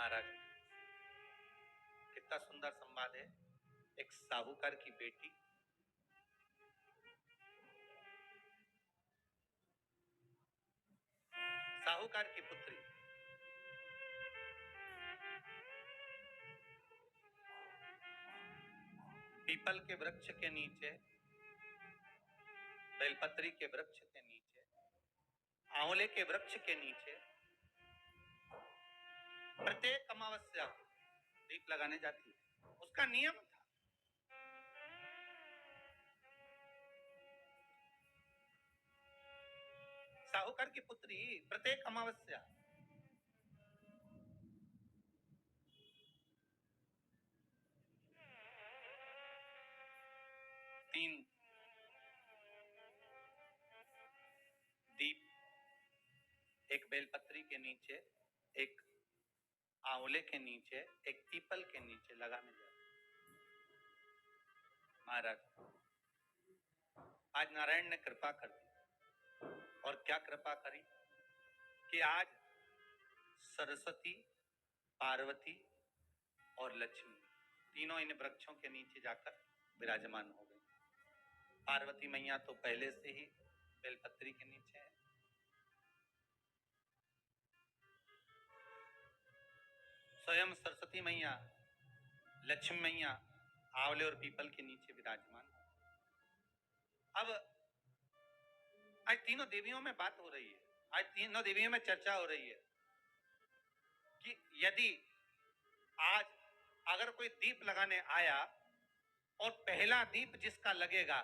महाराज, कितना सुंदर संवाद है। एक साहूकार की बेटी साहूकार की पुत्री पीपल के वृक्ष के नीचे, बेलपत्री के वृक्ष के नीचे, आंवले के वृक्ष के नीचे प्रत्येक अमावस्या दीप लगाने जाती है। उसका नियम था। साहूकार की पुत्री प्रत्येक अमावस्या तीन दीप, एक बेलपत्री के नीचे, एक आंवले के नीचे, एक पीपल के नीचे लगाने जाते। महाराज, आज नारायण ने कृपा कर दी। और क्या कृपा करी कि आज सरस्वती, पार्वती और लक्ष्मी तीनों इन वृक्षों के नीचे जाकर विराजमान हो गए। पार्वती मैया तो पहले से ही बेलपत्री के नीचे है। स्वयं सरस्वती मैया, लक्ष्मी मैया आंवले और पीपल के नीचे विराजमान। अब आज तीनों देवियों में बात हो रही है, आज तीनों देवियों में चर्चा हो रही है कि यदि आज अगर कोई दीप लगाने आया और पहला दीप जिसका लगेगा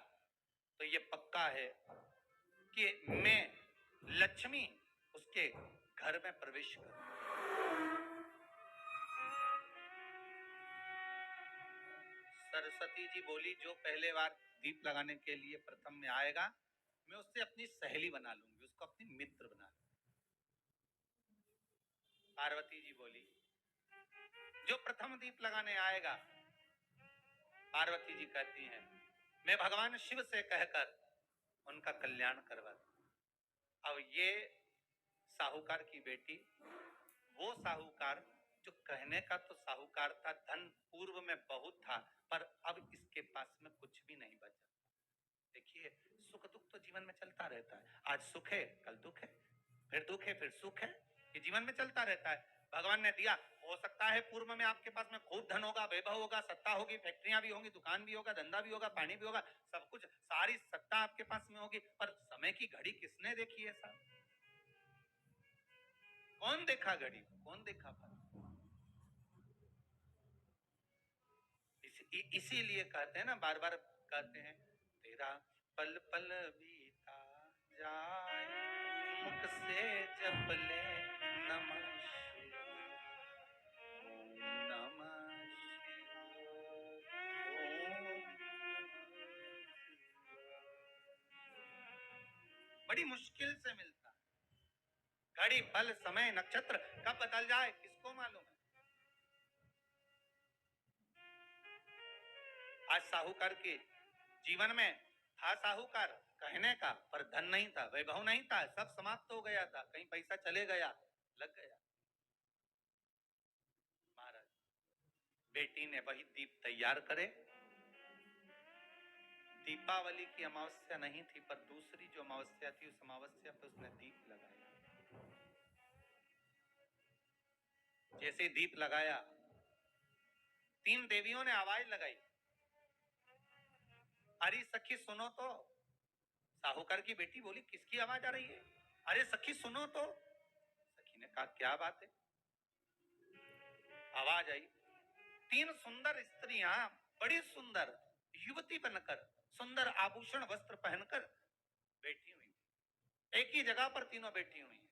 तो ये पक्का है कि मैं लक्ष्मी उसके घर में प्रवेश करूं। सरस्वती जी बोली, जो पहले बार दीप लगाने के लिए प्रथम में आएगा मैं उससे अपनी सहेली बना लूंगी, उसको अपनी मित्र बना लूंगी। पार्वती जी बोली, जो प्रथम दीप लगाने आएगा, पार्वती जी कहती हैं, मैं भगवान शिव से कहकर उनका कल्याण करवा दूं। अब ये साहूकार की बेटी, वो साहूकार जो कहने का तो साहूकार था, धन पूर्व में बहुत था, पर अब इसके पास में कुछ भी नहीं बचा। देखिए, सुख दुख तो जीवन में चलता रहता है। आज सुख है, कल दुख है, फिर दुख है, फिर सुख है। ये जीवन में चलता रहता है। भगवान ने दिया, हो सकता है पूर्व में आपके पास में खूब धन होगा, वैभव होगा, सत्ता होगी, फैक्ट्रियां भी होंगी, दुकान भी होगा, धंधा भी होगा, पानी भी होगा, सब कुछ, सारी सत्ता आपके पास में होगी, पर समय की घड़ी किसने देखी है साहब? कौन देखा घड़ी, कौन देखा फल? इसीलिए कहते हैं ना, बार बार कहते हैं, तेरा पल पल बीता जाए, मुख से जप ले नमः शिवाय, नमः शिवाय। बड़ी मुश्किल से मिलता है। घड़ी, पल, समय, नक्षत्र कब बदल जाए किसको मालूम है? आज साहूकार के जीवन में था साहूकार कहने का, पर धन नहीं था, वैभव नहीं था, सब समाप्त हो गया था, कहीं पैसा चले गया, लग गया। महाराज, बेटी ने वही दीप तैयार करे। दीपावली की अमावस्या नहीं थी, पर दूसरी जो अमावस्या थी, उस अमावस्या पर उसने दीप लगाया। जैसे दीप लगाया, तीन देवियों ने आवाज लगाई, अरे सखी सुनो तो। साहूकार की बेटी बोली, किसकी आवाज आ रही है? अरे सखी सुनो तो। सखी ने कहा, क्या बात है? आवाज आई, तीन सुंदर स्त्रियां, बड़ी सुंदर युवती बनकर, सुंदर आभूषण वस्त्र पहनकर बैठी हुई, एक ही जगह पर तीनों बैठी हुई हैं।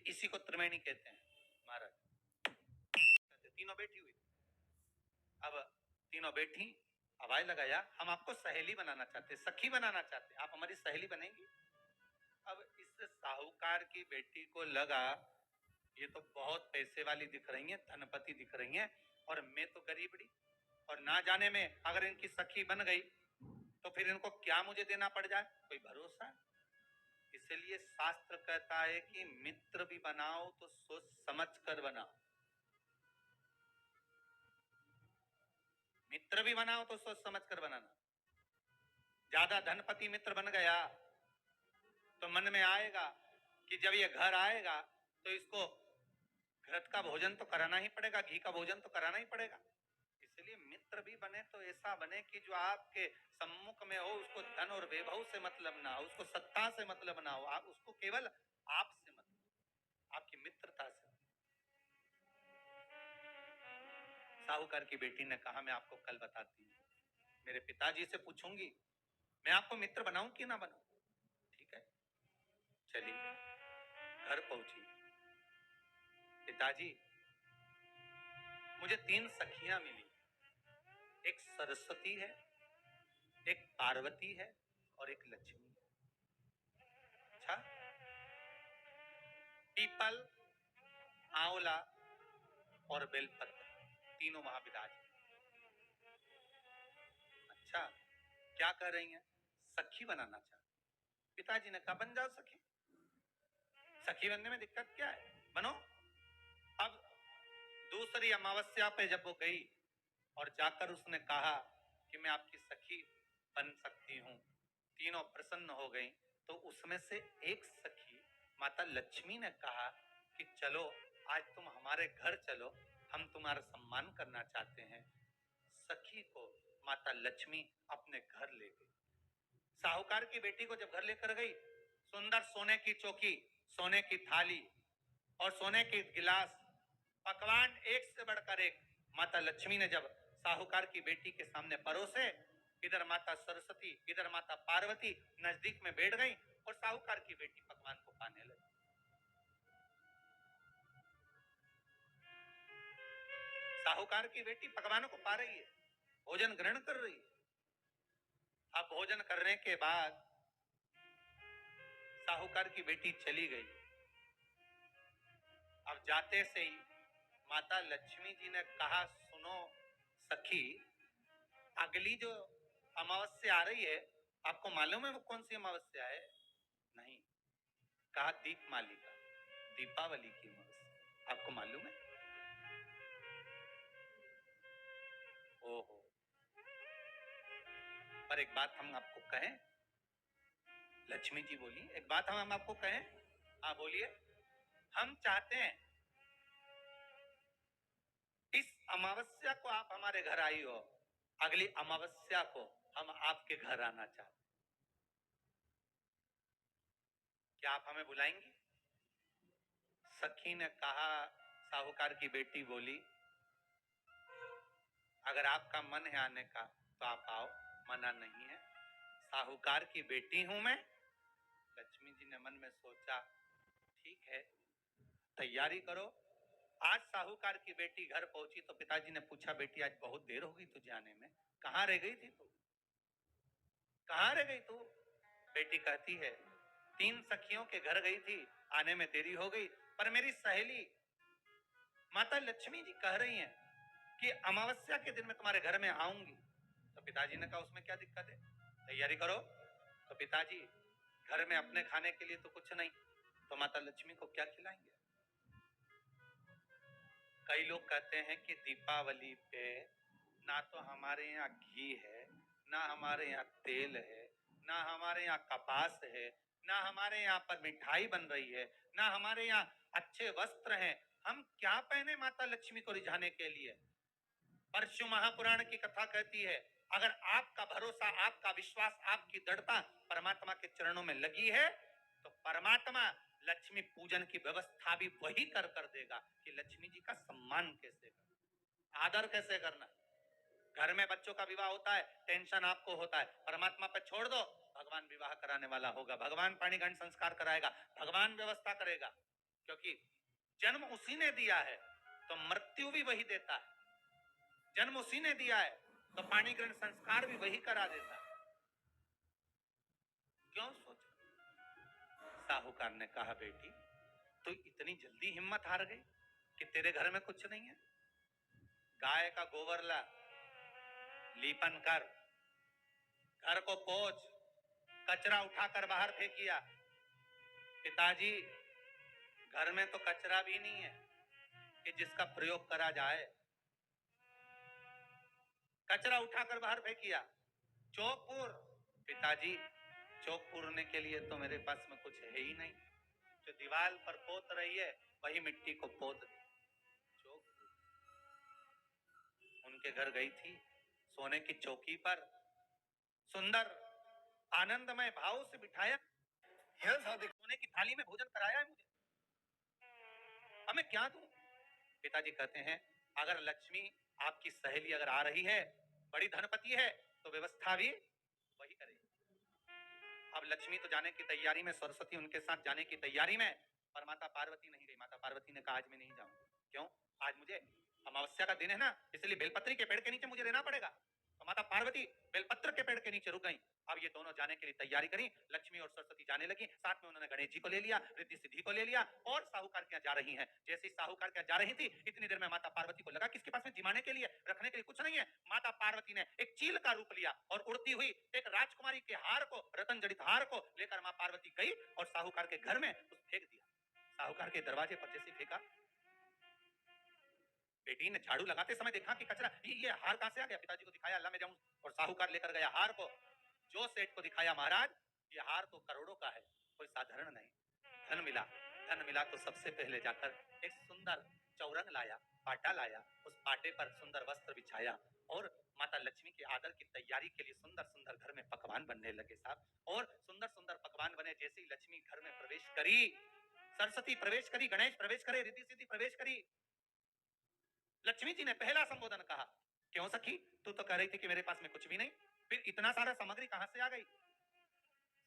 इसी को त्रिवेणी कहते हैं महाराज। तीनों बैठी हुई, अब तीनों बैठी, आवाज लगाया, हम आपको सहेली बनाना चाहते, सखी बनाना चाहते, आप हमारी सहेली बनेंगी? अब इस साहूकार की बेटी को लगा, ये तो बहुत पैसे वाली दिख रही हैं, धनपति दिख रही हैं, और मैं तो गरीबड़ी, और ना जाने में अगर इनकी सखी बन गई तो फिर इनको क्या मुझे देना पड़ जाए, कोई भरोसा? इसलिए शास्त्र कहता है कि मित्र भी बनाओ तो सोच समझ कर बनाओ, मित्र भी बनाओ तो सोच समझ कर बनाना। ज्यादा धनपति मित्र बन गया तो मन में आएगा कि जब ये घर आएगा तो इसको घृत का भोजन तो कराना ही पड़ेगा, घी का भोजन तो कराना ही पड़ेगा। इसलिए मित्र भी बने तो ऐसा बने कि जो आपके सम्मुख में हो उसको धन और वैभव से मतलब ना हो, उसको सत्ता से मतलब ना हो, आप उसको केवल आपसे मतलब, आपकी मित्रता से। साहूकार की बेटी ने कहा मैं आपको कल बताती हूँ, मेरे पिताजी से पूछूंगी मैं आपको मित्र बनाऊं कि ना बनाऊं। ठीक है, चलिए घर पहुंची। पिताजी मुझे 3 सखियां मिली, एक सरस्वती है, एक पार्वती है और एक लक्ष्मी है। अच्छा, पीपल, आंवला और बेलपत्र तीनों वहां विराज। अच्छा, क्या कर रही हैं? सखी बनाना चाहती। पिताजी ने कहा बन जाओ सखी, सखी बनने में दिक्कत क्या है, बनो। अब दूसरी अमावस्या पे जब वो गई और जाकर उसने कहा कि मैं आपकी सखी बन सकती हूँ, तीनों प्रसन्न हो गई। तो उसमें से एक सखी माता लक्ष्मी ने कहा कि चलो आज तुम हमारे घर चलो, हम तुम्हारा सम्मान करना चाहते हैं। सखी को माता लक्ष्मी अपने घर ले गई। साहूकार की बेटी को जब घर लेकर गई, सुंदर सोने की चौकी, सोने की थाली और सोने के गिलास, पकवान एक से बढ़कर एक माता लक्ष्मी ने जब साहूकार की बेटी के सामने परोसे, इधर माता सरस्वती इधर माता पार्वती नजदीक में बैठ गई और साहूकार की बेटी पकवान को पाने लगी। साहूकार की बेटी पकवानों को पा रही है, भोजन ग्रहण कर रही है। अब भोजन करने के बाद साहूकार की बेटी चली गई। अब जाते से ही माता लक्ष्मी जी ने कहा सुनो सखी, अगली जो अमावस्या आ रही है आपको मालूम है वो कौन सी अमावस्या है? नहीं। कहा दीपमालिका, दीपावली की अमावस्या, आपको मालूम है? ओहो, पर एक बात हम आपको कहें, लक्ष्मी जी बोली एक बात हम आपको कहें। हाँ बोलिए। हम चाहते हैं इस अमावस्या को आप हमारे घर आई हो, अगली अमावस्या को हम आपके घर आना चाहते। क्या आप हमें बुलाएंगी? सखी ने कहा, साहूकार की बेटी बोली अगर आपका मन है आने का तो आप आओ, मना नहीं है। साहूकार की बेटी हूं मैं। लक्ष्मी जी ने मन में सोचा ठीक है, तैयारी करो। आज साहूकार की बेटी घर पहुंची तो पिताजी ने पूछा बेटी आज बहुत देर हो गई तुझे आने में, कहाँ रह गई थी तू, कहाँ रह गई तू? बेटी कहती है 3 सखियों के घर गई थी, आने में देरी हो गई, पर मेरी सहेली माता लक्ष्मी जी कह रही हैं कि अमावस्या के दिन मैं तुम्हारे घर में आऊंगी। तो पिताजी ने कहा उसमें क्या दिक्कत है, तैयारी करो। तो पिताजी घर में अपने खाने के लिए तो कुछ नहीं, तो माता लक्ष्मी को क्या खिलाएंगे? कई लोग कहते हैं कि दीपावली पे ना तो हमारे यहाँ घी है, ना हमारे यहाँ तेल है, ना हमारे यहाँ कपास है, ना हमारे यहाँ पर मिठाई बन रही है, ना हमारे यहाँ अच्छे वस्त्र हैं, हम क्या पहने माता लक्ष्मी को रिझाने के लिए? परशु महापुराण की कथा कहती है अगर आपका भरोसा, आपका विश्वास, आपकी दृढ़ता परमात्मा के चरणों में लगी है तो परमात्मा लक्ष्मी पूजन की व्यवस्था भी वही कर देगा कि लक्ष्मी जी का सम्मान कैसे करना, आदर कैसे करना। घर में बच्चों का विवाह होता है, टेंशन आपको होता है, परमात्मा पर छोड़ दो, भगवान विवाह कराने वाला होगा, भगवान पाणिग्रहण संस्कार कराएगा, भगवान व्यवस्था करेगा। क्योंकि जन्म उसी ने दिया है तो मृत्यु भी वही देता है, जन्म उसी ने दिया है तो पाणिग्रहण संस्कार भी वही करा देता है। क्यों सोच? साहूकार ने कहा बेटी तो इतनी जल्दी हिम्मत हार गई कि तेरे घर में कुछ नहीं है? गाय का गोबर ला, लीपन कर, घर को पोंछ, कचरा उठाकर बाहर फेंकिया, पिताजी घर में तो कचरा भी नहीं है कि जिसका प्रयोग करा जाए। कचरा उठाकर बाहर फेंकिया। चौक पूर। पिताजी चौक पूरने के लिए तो मेरे पास में कुछ है ही नहीं, जो दीवार पर पोत रही है वही मिट्टी को पोत दे। चौक उनके घर गई थी, सोने की चौकी पर सुंदर आनंदमय भाव से बिठाया, सोने की थाली में भोजन कराया है मुझे, अब मैं क्या दूं? पिताजी कहते हैं अगर लक्ष्मी आपकी सहेली अगर आ रही है, बड़ी धनपति है, तो व्यवस्था भी वही करेगी। अब लक्ष्मी तो जाने की तैयारी में, सरस्वती उनके साथ जाने की तैयारी में, पर माता पार्वती नहीं गई। माता पार्वती ने कहा आज मैं नहीं जाऊंगी। क्यों? आज मुझे अमावस्या का दिन है ना, इसलिए बेलपत्री के पेड़ के नीचे मुझे रहना पड़ेगा। तो माता पार्वती बेलपत्र के पेड़ के नीचे रुक गई। अब ये दोनों जाने के लिए तैयारी करी। लक्ष्मी और सरस्वती जाने लगी, साथ में उन्होंने गणेश जी को ले लिया, रिद्धि सिद्धि को ले लिया और साहूकार के यहाँ जा रही हैं। जैसे ही साहूकार के यहाँ जा रही थी, इतनी देर में माता पार्वती को लगा कि इसके पास में जिमाने के लिए, रखने के लिए कुछ नहीं है। माता पार्वती ने एक चील का रूप लिया और उड़ती हुई एक राजकुमारी के हार को, रतन जड़ित हार को लेकर मां पार्वती गई और साहूकार के घर में उस फेंक दिया। साहूकार के दरवाजे पर जैसे फेंका, बेटी ने झाड़ू लगाते समय देखा कि कचरा, ये हार कहां से आ गया? पिताजी को दिखाया, अल्लाह मैं जाऊं, और साहूकार लेकर गया हार को। जो सेठ को दिखाया, महाराज ये हार तो करोड़ों का है, कोई साधारण नहीं। धन मिला। धन मिला तो सबसे पहले जाकर एक सुंदर चौरंग लाया, पाटा लाया, उस पाटे पर सुंदर वस्त्र बिछाया और माता लक्ष्मी के आदर की तैयारी के लिए सुंदर सुंदर घर में पकवान बनने लगे साहब। और सुंदर सुंदर पकवान बने। जैसे ही लक्ष्मी घर में प्रवेश करी, सरस्वती प्रवेश करी, गणेश प्रवेश करे, रिद्धि सिद्धि प्रवेश करी, लक्ष्मी जी ने पहला संबोधन कहा, क्यों सखी, तू तो कह रही थी कि मेरे पास में कुछ भी नहीं, फिर इतना सारा सामग्री कहां से आ गई?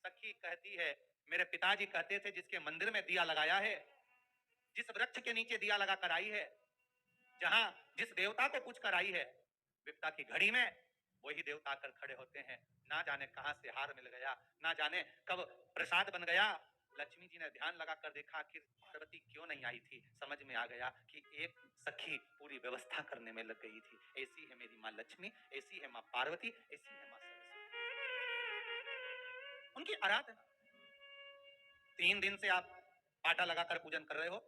सखी कहती है, मेरे पिताजी कहते थे जिसके मंदिर में दिया लगाया है, जिस वृक्ष के नीचे दिया लगाकर आई है, जहां जिस देवता को पूछ कर आई है, विपदा की घड़ी में वही देवता आकर खड़े होते हैं। ना जाने कहां से हार मिल गया, ना जाने कब प्रसाद बन गया। लक्ष्मी जी ने ध्यान लगाकर देखा कि पार्वती क्यों नहीं आई थी। समझ में आ गया कि एक सखी पूरी व्यवस्था करने में लग गई थी। ऐसी है मेरी माँ लक्ष्मी, ऐसी है माँ पार्वती, ऐसी है माँ सरस्वती। उनकी आराधना। 3 दिन से आप पाटा लगाकर पूजन कर रहे हो,